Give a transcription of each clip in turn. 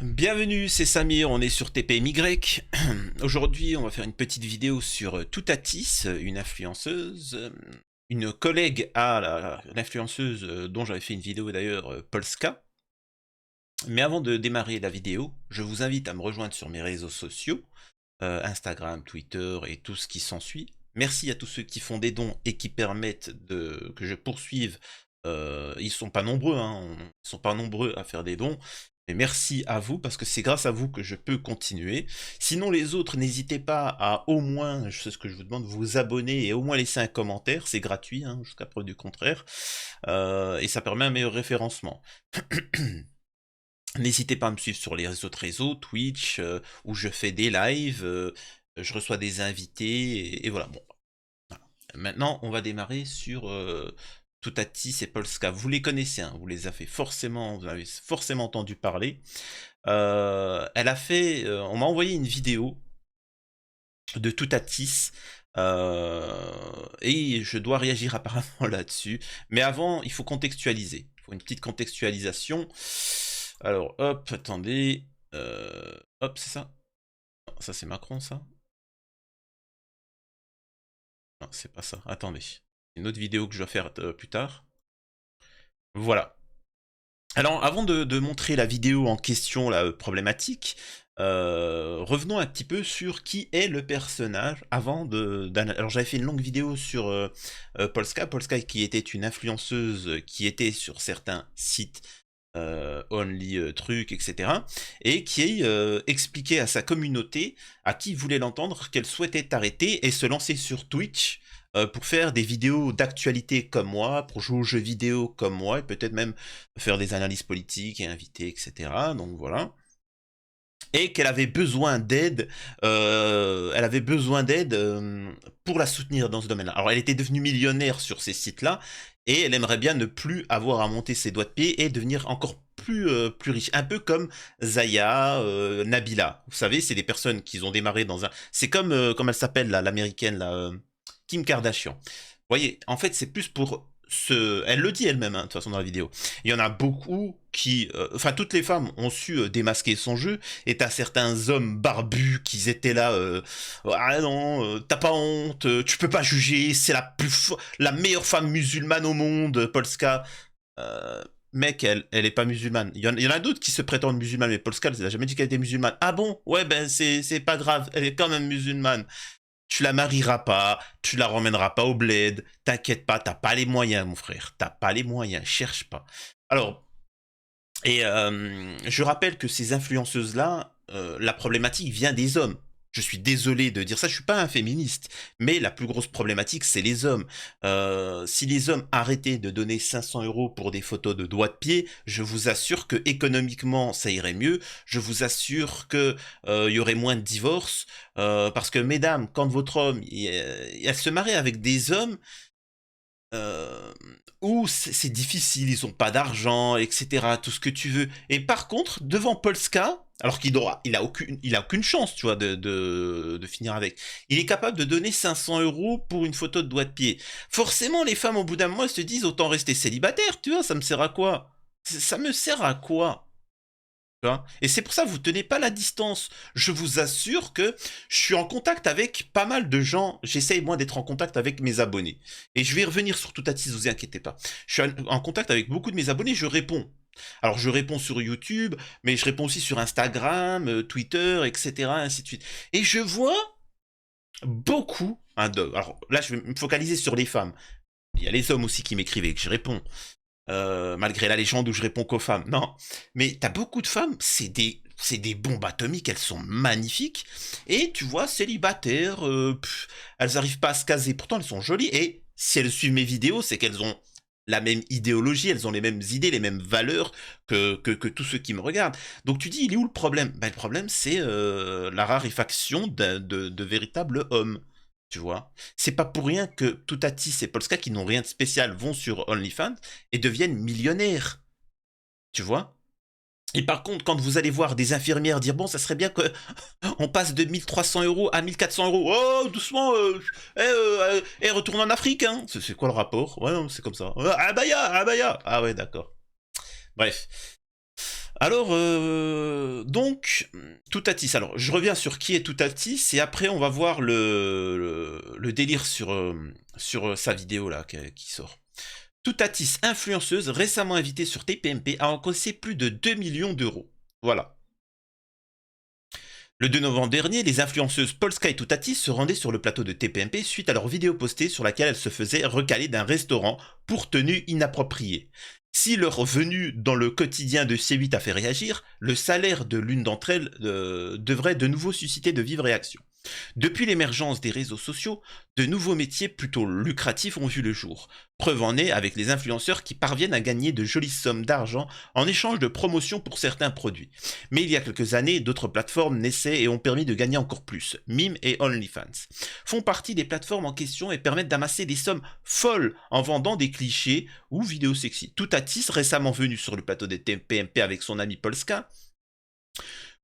Bienvenue, c'est Samir, on est sur TPMY. Aujourd'hui, on va faire une petite vidéo sur Toutatis, une influenceuse, une collègue à l'influenceuse dont j'avais fait une vidéo d'ailleurs, Polska. Mais avant de démarrer la vidéo, je vous invite à me rejoindre sur mes réseaux sociaux, Instagram, Twitter et tout ce qui s'ensuit. Merci à tous ceux qui font des dons et qui permettent que je poursuive. Ils sont pas nombreux, hein, ils sont pas nombreux à faire des dons. Mais merci à vous, parce que c'est grâce à vous que je peux continuer. Sinon, les autres, n'hésitez pas à au moins, je sais ce que je vous demande, vous abonner et au moins laisser un commentaire. C'est gratuit, hein, jusqu'à preuve du contraire. Et ça permet un meilleur référencement. N'hésitez pas à me suivre sur les autres réseaux, Twitch, où je fais des lives, je reçois des invités, et voilà. Bon, voilà. Maintenant, on va démarrer sur Toutatis et Polska. Vous les connaissez, hein, vous avez forcément entendu parler. Elle a fait, on m'a envoyé une vidéo de Toutatis, et je dois réagir apparemment là-dessus. Mais avant, il faut contextualiser. Il faut une petite contextualisation. Alors, hop, attendez. Hop, c'est ça? Non, ça c'est Macron, ça? Non, c'est pas ça. Attendez. Une autre vidéo que je dois faire plus tard. Voilà. Alors, avant de montrer la vidéo en question, la problématique, revenons un petit peu sur qui est le personnage avant alors, j'avais fait une longue vidéo sur Polska. Polska qui était une influenceuse qui était sur certains sites Only trucs, etc. Et qui expliquait à sa communauté, à qui voulait l'entendre, qu'elle souhaitait arrêter et se lancer sur Twitch pour faire des vidéos d'actualité comme moi, pour jouer aux jeux vidéo comme moi, et peut-être même faire des analyses politiques et inviter, etc. Donc voilà. Et qu'elle avait besoin d'aide, pour la soutenir dans ce domaine-là. Alors elle était devenue millionnaire sur ces sites-là, et elle aimerait bien ne plus avoir à monter ses doigts de pied et devenir encore plus riche. Un peu comme Zaya, Nabila. Vous savez, c'est des personnes qui ont démarré dans un... C'est comme, comme elle s'appelle, là, l'américaine, là, Kim Kardashian. Vous voyez, en fait, c'est plus pour elle le dit elle-même, hein, de toute façon, dans la vidéo. Il y en a beaucoup qui... Enfin, toutes les femmes ont su démasquer son jeu, et t'as certains hommes barbus qui étaient là... ah non, t'as pas honte, tu peux pas juger, c'est la meilleure femme musulmane au monde, Polska. Euh, Mec, elle est pas musulmane. Il y en a d'autres qui se prétendent musulmanes, mais Polska, elle a jamais dit qu'elle était musulmane. Ah bon? Ouais, ben c'est pas grave, elle est quand même musulmane. Tu la marieras pas, tu la ramèneras pas au bled, t'inquiète pas, t'as pas les moyens, mon frère, t'as pas les moyens, cherche pas. Alors, je rappelle que ces influenceuses-là, la problématique vient des hommes. Je suis désolé de dire ça, je suis pas un féministe, mais la plus grosse problématique, c'est les hommes. Si les hommes arrêtaient de donner 500 € pour des photos de doigts de pied, je vous assure que économiquement, ça irait mieux. Je vous assure que y aurait moins de divorces, parce que mesdames, quand votre homme, elle se marie avec des hommes, euh, où c'est difficile, ils ont pas d'argent, etc., tout ce que tu veux. Et par contre, devant Polska, alors il a aucune chance, tu vois, de finir avec. Il est capable de donner 500 € pour une photo de doigt de pied. Forcément, les femmes, au bout d'un moment, elles se disent, autant rester célibataire, tu vois, ça me sert à quoi? Ça me sert à quoi? Tu vois. Et c'est pour ça que vous tenez pas la distance. Je vous assure que je suis en contact avec pas mal de gens. J'essaye moi d'être en contact avec mes abonnés. Et je vais revenir sur Toutatis, vous inquiétez pas. Je suis en contact avec beaucoup de mes abonnés, je réponds. Alors je réponds sur YouTube, mais je réponds aussi sur Instagram, Twitter, etc., ainsi de suite. Et je vois beaucoup, hein, alors là je vais me focaliser sur les femmes. Il y a les hommes aussi qui m'écrivent et que je réponds. Malgré la légende où je réponds qu'aux femmes. Non. Mais t'as beaucoup de femmes, c'est des bombes atomiques, elles sont magnifiques. Et tu vois, célibataires, elles arrivent pas à se caser. Pourtant, elles sont jolies. Et si elles suivent mes vidéos, c'est qu'elles ont la même idéologie, elles ont les mêmes idées, les mêmes valeurs que tous ceux qui me regardent. Donc tu dis, il est où le problème? Ben, le problème, c'est la raréfaction de véritables hommes. Tu vois, c'est pas pour rien que Toutatis et Polska, qui n'ont rien de spécial, vont sur OnlyFans et deviennent millionnaires. Tu vois. Et par contre, quand vous allez voir des infirmières dire bon, ça serait bien que on passe de 1300 € à 1400 €. Oh, doucement, retourne en Afrique, hein. C'est quoi le rapport? Ouais, non, c'est comme ça. Abaya, abaya. Ah ouais, d'accord. Bref. Alors, donc, Toutatis. Alors, je reviens sur qui est Toutatis et après, on va voir le délire sur sa vidéo là qui sort. Toutatis, influenceuse, récemment invitée sur TPMP, a encaissé plus de 2 millions d'euros. Voilà. Le 2 novembre dernier, les influenceuses Polska et Toutatis se rendaient sur le plateau de TPMP suite à leur vidéo postée sur laquelle elles se faisaient recaler d'un restaurant pour tenue inappropriée. Si leur venue dans le quotidien de C8 a fait réagir, le salaire de l'une d'entre elles devrait de nouveau susciter de vives réactions. Depuis l'émergence des réseaux sociaux, de nouveaux métiers plutôt lucratifs ont vu le jour. Preuve en est avec les influenceurs qui parviennent à gagner de jolies sommes d'argent en échange de promotions pour certains produits. Mais il y a quelques années, d'autres plateformes naissaient et ont permis de gagner encore plus. Mime et OnlyFans font partie des plateformes en question et permettent d'amasser des sommes folles en vendant des clichés ou vidéos sexy. Toutatis, récemment venu sur le plateau des TPMP avec son ami Polska,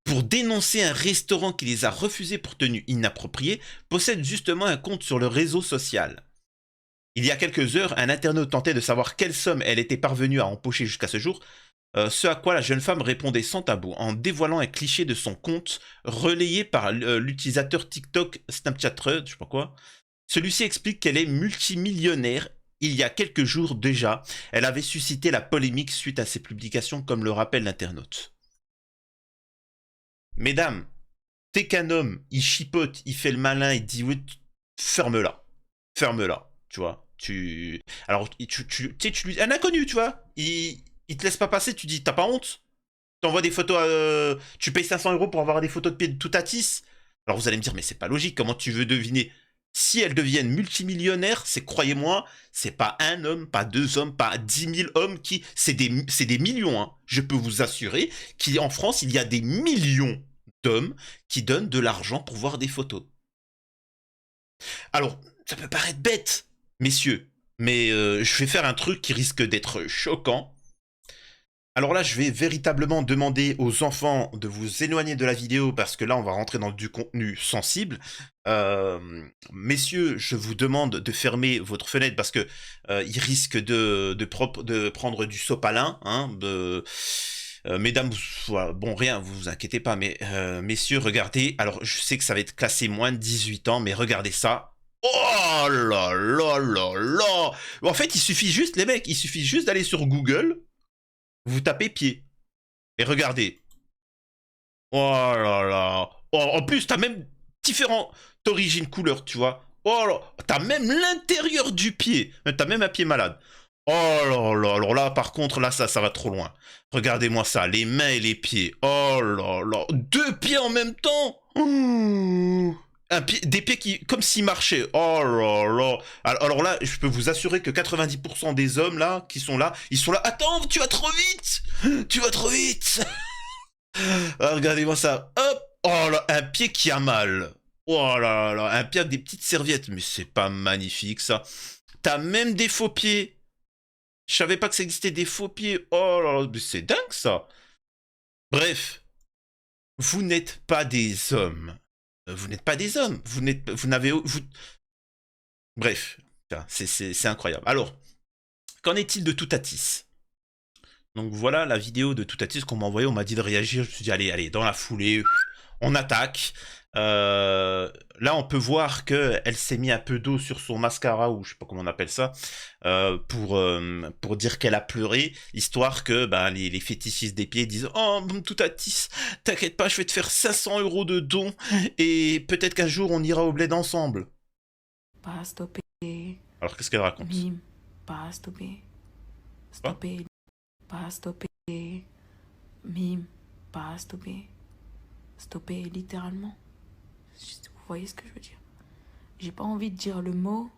pour dénoncer un restaurant qui les a refusés pour tenue inappropriée, possède justement un compte sur le réseau social. Il y a quelques heures, un internaute tentait de savoir quelle somme elle était parvenue à empocher jusqu'à ce jour, ce à quoi la jeune femme répondait sans tabou, en dévoilant un cliché de son compte, relayé par l'utilisateur TikTok Snapchat, je sais pas quoi. Celui-ci explique qu'elle est multimillionnaire. Il y a quelques jours déjà, elle avait suscité la polémique suite à ses publications, comme le rappelle l'internaute. Mesdames, dès qu'un homme, il chipote, il fait le malin, il dit oui, ferme-la. Ferme-la, tu vois. Alors, tu lui... Un inconnu, tu vois. Il te laisse pas passer, tu dis, t'as pas honte? T'envoies des photos Tu payes 500 euros pour avoir des photos de pied de Toutatis. Alors vous allez me dire, mais c'est pas logique, comment tu veux deviner? Si elles deviennent multimillionnaires, c'est, croyez-moi, c'est pas un homme, pas deux hommes, pas 10 000 hommes qui... C'est des millions, hein. Je peux vous assurer qu'en France, il y a des millions d'hommes qui donnent de l'argent pour voir des photos. Alors, ça peut paraître bête, messieurs, mais je vais faire un truc qui risque d'être choquant. Alors là, je vais véritablement demander aux enfants de vous éloigner de la vidéo parce que là, on va rentrer dans du contenu sensible. Messieurs, je vous demande de fermer votre fenêtre parce que il risque de prendre du sopalin. Hein, mesdames, voilà, bon, rien, vous vous inquiétez pas, mais messieurs, regardez. Alors, je sais que ça va être classé moins de 18 ans, mais regardez ça. Oh là là là là! En fait, il suffit juste, les mecs, il suffit juste d'aller sur Google, vous tapez pied. Et regardez. Oh là là. Oh, en plus, t'as même différentes origines couleurs, tu vois. Oh là. T'as même l'intérieur du pied. T'as même un pied malade. Oh là là. Alors là, par contre, là, ça va trop loin. Regardez-moi ça. Les mains et les pieds. Oh là là. Deux pieds en même temps. Mmh. Des pieds qui, comme s'ils marchaient. Oh là là. Alors là, je peux vous assurer que 90% des hommes là, qui sont là, ils sont là. Attends, tu vas trop vite. Tu vas trop vite. Ah, regardez-moi ça. Hop. Oh là, un pied qui a mal. Oh là là, un pied avec des petites serviettes. Mais c'est pas magnifique ça. T'as même des faux pieds. Je savais pas que ça existait des faux pieds. Oh là là, mais c'est dingue ça. Bref, vous n'êtes pas des hommes. Vous n'êtes pas des hommes. Vous n'avez, bref, c'est incroyable. Alors, qu'en est-il de Toutatis? Donc voilà la vidéo de Toutatis qu'on m'a envoyée. On m'a dit de réagir. Je me suis dit, allez, allez, dans la foulée, on attaque. Là, on peut voir qu'elle s'est mis un peu d'eau sur son mascara, ou je sais pas comment on appelle ça, pour dire qu'elle a pleuré, histoire que ben, les fétichistes des pieds disent oh, Toutatis, t'inquiète pas, je vais te faire 500 euros de dons, et peut-être qu'un jour on ira au bled ensemble. Pas stopper. Alors, qu'est-ce qu'elle raconte? Mime, pas stopper. Stopper. Pas stopper. Mime, pas stopper. Stopper littéralement. Vous voyez ce que je veux dire? J'ai pas envie de dire le mot.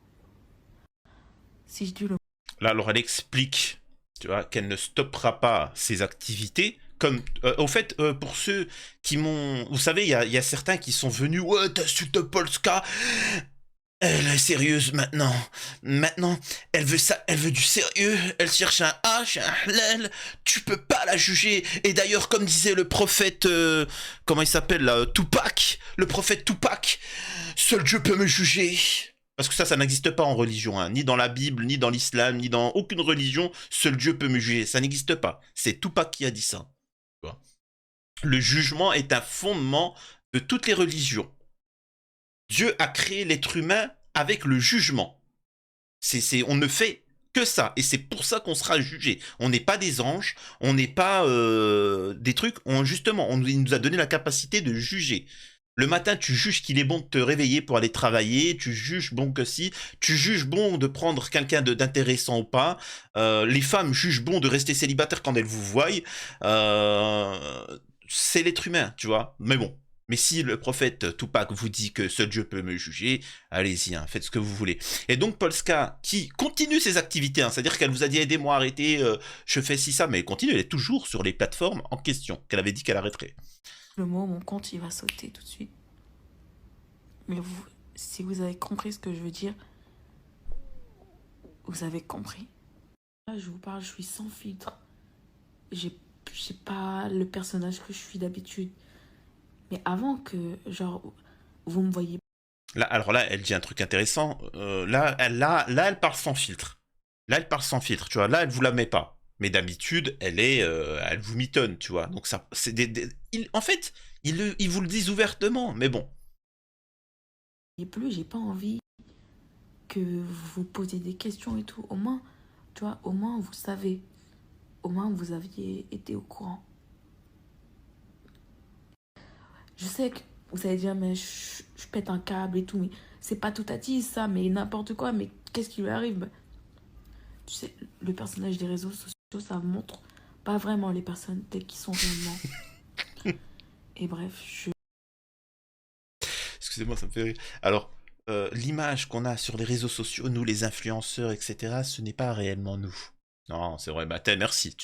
Si je dis le mot. Là, alors elle explique, tu vois, qu'elle ne stoppera pas ses activités. Comme, au fait, pour ceux qui m'ont... Vous savez, il y a certains qui sont venus... Ouais, t'insultes Polska. Elle est sérieuse maintenant. Maintenant, elle veut ça, elle veut du sérieux. Elle cherche un H, un Hlel. Tu peux pas la juger. Et d'ailleurs, comme disait le prophète... comment il s'appelle là, Tupac. Le prophète Tupac. Seul Dieu peut me juger. Parce que ça n'existe pas en religion, hein. Ni dans la Bible, ni dans l'islam, ni dans aucune religion. Seul Dieu peut me juger. Ça n'existe pas. C'est Tupac qui a dit ça. Tu vois. Le jugement est un fondement de toutes les religions. Dieu a créé l'être humain avec le jugement. On ne fait que ça. Et c'est pour ça qu'on sera jugé. On n'est pas des anges, on n'est pas des trucs. Il nous a donné la capacité de juger. Le matin, tu juges qu'il est bon de te réveiller pour aller travailler, tu juges bon que si, tu juges bon de prendre quelqu'un d'intéressant ou pas, les femmes jugent bon de rester célibataires quand elles vous voient, c'est l'être humain, tu vois. Mais bon, mais si le prophète Tupac vous dit que seul Dieu peut me juger, allez-y, hein, faites ce que vous voulez. Et donc Polska, qui continue ses activités, hein, c'est-à-dire qu'elle vous a dit aidez-moi, arrêtez, je fais ci, ça, mais elle continue, elle est toujours sur les plateformes en question, qu'elle avait dit qu'elle arrêterait. Le mot, mon compte, il va sauter tout de suite. Mais vous, si vous avez compris ce que je veux dire, vous avez compris. Là, je vous parle, je suis sans filtre. J'ai pas le personnage que je suis d'habitude. Mais avant que, genre, vous me voyez. Là, alors là, elle dit un truc intéressant. Là, elle parle sans filtre. Là, elle parle sans filtre, tu vois. Là, elle vous la met pas. Mais d'habitude, elle vous mitonne, tu vois. Donc ça, c'est en fait, ils vous le disent ouvertement, mais bon. Et plus, j'ai pas envie que vous posiez des questions et tout. Au moins, tu vois, au moins vous savez. Au moins vous aviez été au courant. Je sais que vous allez dire, mais je pète un câble et tout, mais c'est pas tout à dit ça, mais n'importe quoi, mais qu'est-ce qui lui arrive? Tu sais, le personnage des réseaux sociaux, ça montre pas vraiment les personnes telles qu'ils sont réellement. Et bref, Excusez-moi, ça me fait rire. Alors, l'image qu'on a sur les réseaux sociaux, nous les influenceurs, etc., ce n'est pas réellement nous. Non, c'est vrai, bah merci.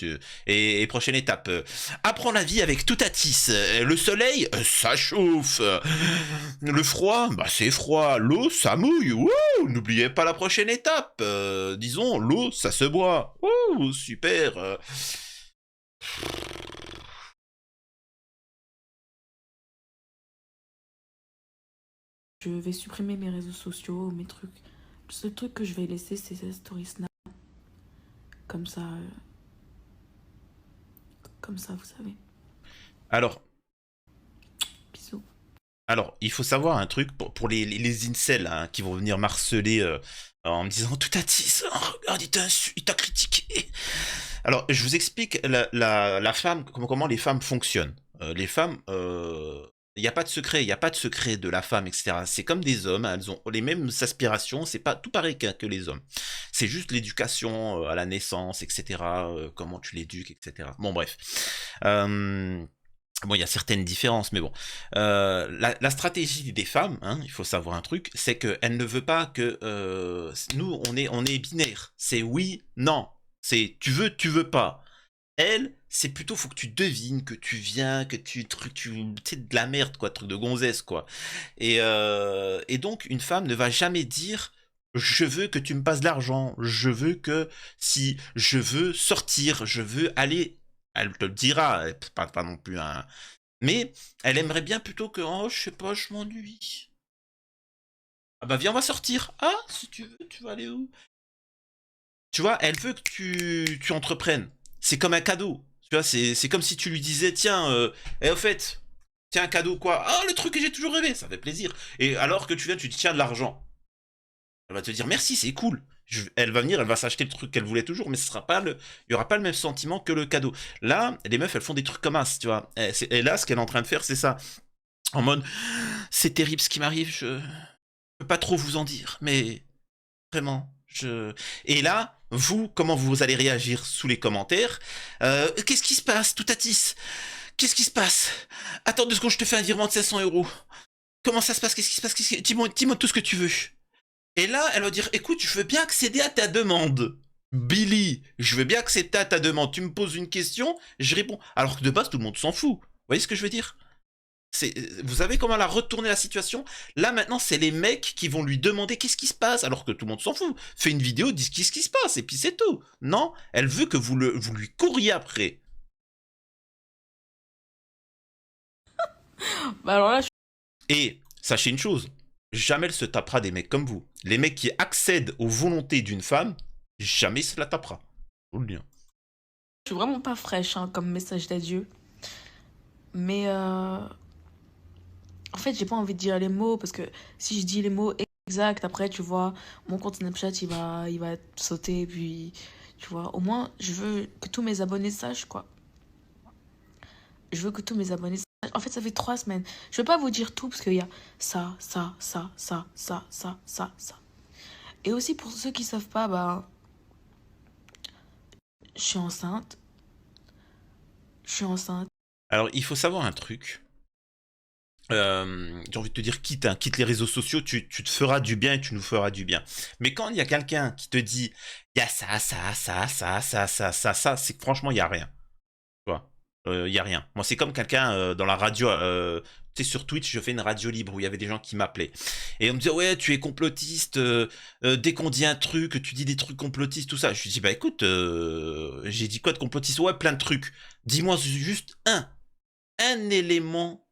Et prochaine étape, apprends la vie avec Toutatis. Le soleil, ça chauffe. Le froid, bah c'est froid. L'eau, ça mouille. Wouh, n'oubliez pas la prochaine étape. Disons, l'eau, ça se boit. Wouh, super. je vais supprimer mes réseaux sociaux, mes trucs. Le seul truc que je vais laisser, c'est ces stories Snap. Comme ça, vous savez. Alors, Bisous. Alors, il faut savoir un truc pour les incels hein, qui vont venir marceler en me disant Toutatis, oh, regarde, il t'a critiqué. Alors, je vous explique la femme, comment les femmes fonctionnent. Les femmes, il n'y a pas de secret, il n'y a pas de secret de la femme, etc. C'est comme des hommes, hein, elles ont les mêmes aspirations, c'est pas tout pareil que les hommes. C'est juste l'éducation à la naissance, etc. Comment tu l'éduques, etc. Bon, bref. Bon, il y a certaines différences, mais bon. La stratégie des femmes, hein, il faut savoir un truc, c'est qu'elle ne veut pas que... nous, on est binaire. C'est oui, non. C'est tu veux pas. Elle, c'est plutôt, faut que tu devines, que tu viens, que tu sais, de la merde, quoi, truc de gonzesse, quoi. Et donc, une femme ne va jamais dire, je veux que tu me passes de l'argent, je veux que, si je veux sortir, je veux aller, elle te le dira, pas non plus un... Mais, elle aimerait bien plutôt que, oh, je sais pas, je m'ennuie. Ah bah viens, on va sortir. Ah, si tu veux, tu vas aller où? Tu vois, elle veut que tu entreprennes. C'est comme un cadeau. Tu vois, c'est comme si tu lui disais, tiens, au fait, tiens, un cadeau quoi? Ah, le truc que j'ai toujours rêvé, ça fait plaisir. Et alors que tu viens, tu te tiens de l'argent. Elle va te dire, merci, c'est cool. Elle va venir, elle va s'acheter le truc qu'elle voulait toujours, mais il y aura pas le même sentiment que le cadeau. Là, les meufs, elles font des trucs comme ça, tu vois. Et là, ce qu'elle est en train de faire, c'est ça. En mode, c'est terrible ce qui m'arrive, je peux pas trop vous en dire, mais vraiment, Et là, vous, comment vous allez réagir sous les commentaires? Qu'est-ce qui se passe, Toutatis? Qu'est-ce qui se passe? Attends 2 secondes, je te fais un virement de 500 €. Comment ça se passe? Qu'est-ce qui se passe? Dis-moi tout ce que tu veux. Et là, elle va dire, écoute, je veux bien accéder à ta demande. Billy, je veux bien accepter à ta demande. Tu me poses une question, je réponds. Alors que de base, tout le monde s'en fout. Vous voyez ce que je veux dire? Vous savez comment elle a retourné la situation? Là maintenant c'est les mecs qui vont lui demander qu'est-ce qui se passe alors que tout le monde s'en fout. Fais une vidéo, dis qu'est-ce qui se passe et puis c'est tout. Non, elle veut que vous lui couriez après. Bah alors là, Et sachez une chose, jamais elle se tapera des mecs comme vous. Les mecs qui accèdent aux volontés d'une femme, jamais se la tapera. Je vous le dis. je suis vraiment pas fraîche hein, comme message d'adieu. Mais en fait, j'ai pas envie de dire les mots parce que si je dis les mots exacts, après, tu vois, mon compte Snapchat, il va sauter. Puis, tu vois, au moins, je veux que tous mes abonnés sachent, quoi. Je veux que tous mes abonnés sachent. En fait, ça fait 3 semaines. Je vais pas vous dire tout parce qu'il y a ça. Et aussi, pour ceux qui savent pas, bah, je suis enceinte. Je suis enceinte. Alors, il faut savoir un truc. J'ai envie de te dire, quitte les réseaux sociaux, tu te feras du bien et tu nous feras du bien. Mais quand il y a quelqu'un qui te dit, il y a ça, c'est que franchement, il y a rien. Tu vois, il y a rien. Moi, c'est comme quelqu'un dans la radio, tu sais, sur Twitch, je fais une radio libre où il y avait des gens qui m'appelaient. Et on me disait, ouais, tu es complotiste, dès qu'on dit un truc, tu dis des trucs complotistes, tout ça. Je lui dis, bah écoute, j'ai dit quoi de complotiste? Ouais, plein de trucs. Dis-moi juste un élément.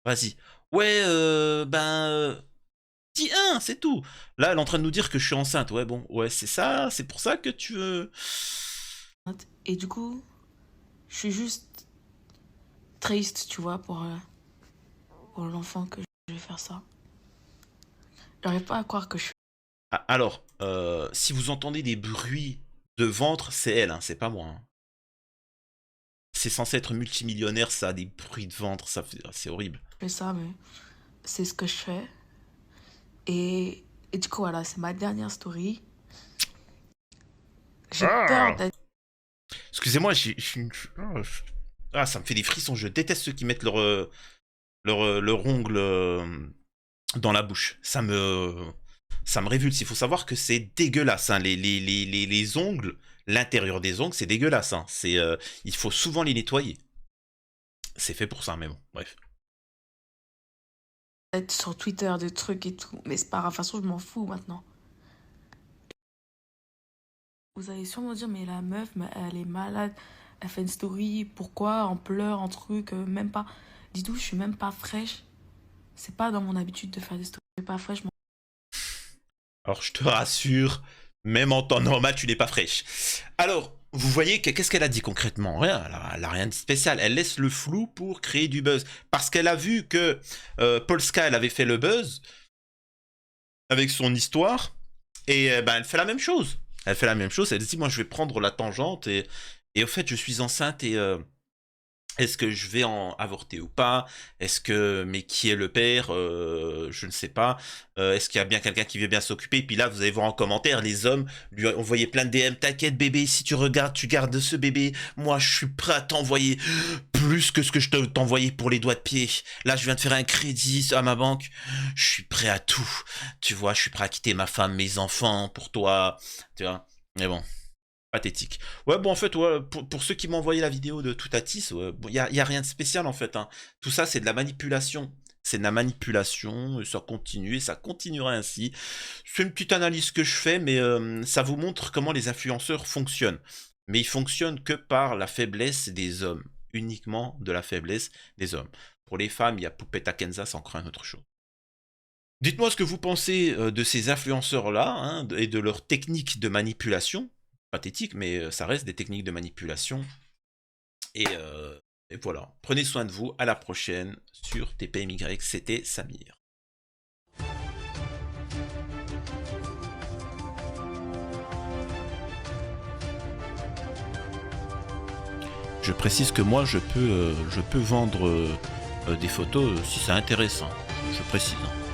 Vas-y. Ouais, dis un, c'est tout. Là, elle est en train de nous dire que je suis enceinte. Ouais, bon, ouais, c'est ça, c'est pour ça que tu veux. Et du coup, je suis juste triste, tu vois, pour l'enfant que je vais faire ça. J'arrive pas à croire que je suis... Ah, alors, si vous entendez des bruits de ventre, c'est elle, hein, c'est pas moi. Hein. C'est censé être multimillionnaire, ça, des bruits de ventre, c'est horrible. Je fais ça, mais c'est ce que je fais. Et du coup, voilà, c'est ma dernière story. J'ai peur d'être... Excusez-moi, ah, ça me fait des frissons. Je déteste ceux qui mettent leur ongle dans la bouche. Ça me révulse. Il faut savoir que c'est dégueulasse. Hein. Les ongles, l'intérieur des ongles, c'est dégueulasse. Hein. Il faut souvent les nettoyer. C'est fait pour ça, mais bon, bref. sur Twitter des trucs et tout. Mais c'est pas grave, de toute façon, je m'en fous maintenant. Vous allez sûrement dire, mais la meuf, elle est malade. Elle fait une story, pourquoi? En pleurs, en truc, même pas... Dis-toi, je suis même pas fraîche. C'est pas dans mon habitude de faire des stories. Je suis pas fraîche, Alors, je te rassure, même en temps normal, tu n'es pas fraîche. Alors, vous voyez, qu'est-ce qu'elle a dit concrètement? Rien, elle a rien de spécial. Elle laisse le flou pour créer du buzz. Parce qu'elle a vu que Polska, elle avait fait le buzz avec son histoire. Et ben, elle fait la même chose. Elle fait la même chose. Elle dit, moi, je vais prendre la tangente. Et au fait, je suis enceinte et... est-ce que je vais en avorter ou pas? Mais qui est le père? Je ne sais pas. Est-ce qu'il y a bien quelqu'un qui veut bien s'occuper? Et puis là, vous allez voir en commentaire, les hommes lui ont envoyé plein de DM. T'inquiète, bébé, si tu regardes, tu gardes ce bébé. Moi, je suis prêt à t'envoyer plus que ce que je t'envoyais pour les doigts de pied. Là, je viens de faire un crédit à ma banque. Je suis prêt à tout. Tu vois, je suis prêt à quitter ma femme, mes enfants pour toi. Tu vois. Mais bon. Pathétique. Ouais, bon, en fait, ouais, pour ceux qui m'ont envoyé la vidéo de Toutatis, ouais, bon, y a rien de spécial, en fait. Hein. Tout ça, c'est de la manipulation. C'est de la manipulation, et ça continue, et ça continuera ainsi. C'est une petite analyse que je fais, mais ça vous montre comment les influenceurs fonctionnent. Mais ils fonctionnent que par la faiblesse des hommes. Uniquement de la faiblesse des hommes. Pour les femmes, il y a Poupetta Kenza, c'est encore une autre chose. Dites-moi ce que vous pensez de ces influenceurs-là, hein, et de leurs techniques de manipulation. Pathétique, mais ça reste des techniques de manipulation. Et voilà. Prenez soin de vous. À la prochaine sur TPMY. C'était Samir. Je précise que moi, je peux vendre des photos si c'est intéressant. Je précise. Hein.